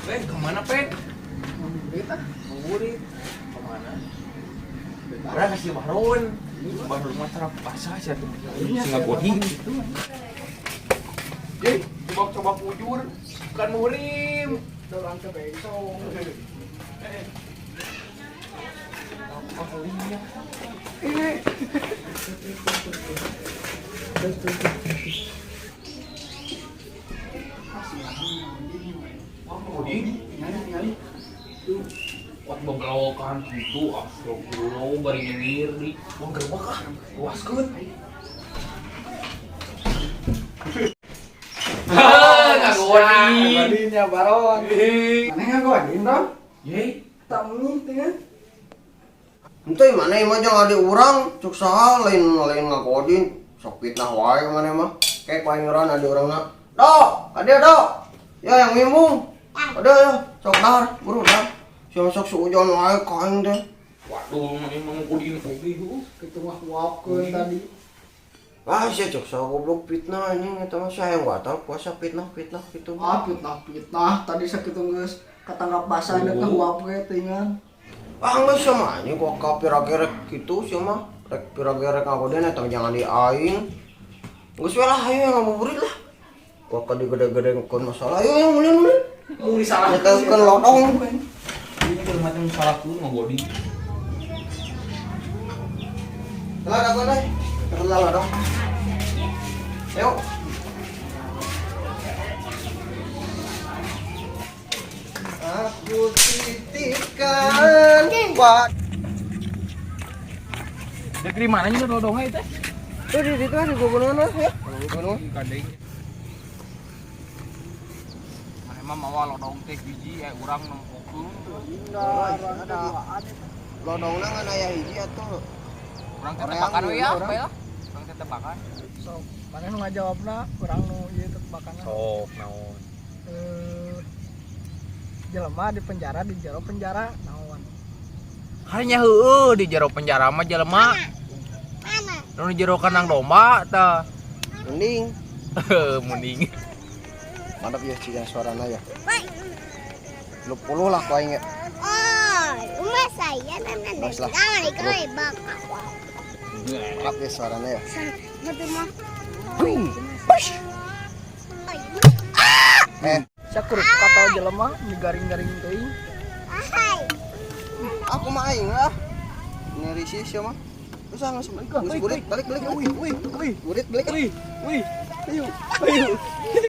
Pen, kemana Pen? Ngabuburit ah. Ngabuburit. Kemana? Orang kasih Baron. Baron mah terap basah sih tuh. Singa goding. Jadi, coba pujur. Bukan murim. Dorang ke besok. Apa kalinya? Goding. Ngali. Wat bengkelokan gitu, astagfirullah, bari nyengir di uang gerbak ah, luaskeun. Ngagodin ya Baron. Mana ngagodin dong? Ye, Tamu teh. Ente mana mah jangan ada orang cuk saha lain ngagodin sok fitnah wae mana mah kayak pangeran ada orang nak ada dok ya yang mimung ada ya sok dar buru dar siapa sok seujon wae kain deh waduh, emang godin gitu. Kitu mah wapkeun tadi. sih cuk saha goblok fitnah ini eta mah saya enggak tahu puasa fitnah gitu Ah fitnah tadi sakitu geus katanggap basah deuk wap ge tingan. Enggak sama ini gua kapira-gerek gitu sama rek pira-gerek ngagodin eta jangan di aing geus we lah ayo ngabuburit lah gua ka digede-gedekeun masalah ayo yang mulin Mau disalah nyetelkeun lodong ini kalau macam salah tuh mau godin. lah da gua lah lodong ayo aku titipkan buat Dari mana nya lodongnya itu? tuh di situ di gubernur ya gubernur Kadeng. Mana mah mawa lodong teh biji urang nempokeun. ada lodongna ngan aya hiji atuh Urang teh Oreang tebakan we ya, urang. apa ya? Urang teh tebakan. Sok, mana nu ngajawabna urang nu ieu tebakanna. Sok naon? Jelema di penjara di jero penjara naon. Hanya heueuh di jero penjara mah jelema. Mana? Nu jero kandang domba tah. mending Mending. mantap ya cigan suarana ya 20 lah kau inget Oh, rumah saya dan Mas lah. jangan dikoi bakal. mantap ya suarana ya Betul mah. Sakurut kata jelema digaring-garing teuing. Hai. aku mah aing lah ini risi siapa mah terus langsung balik gurit balik Wih, gurit balik ayo.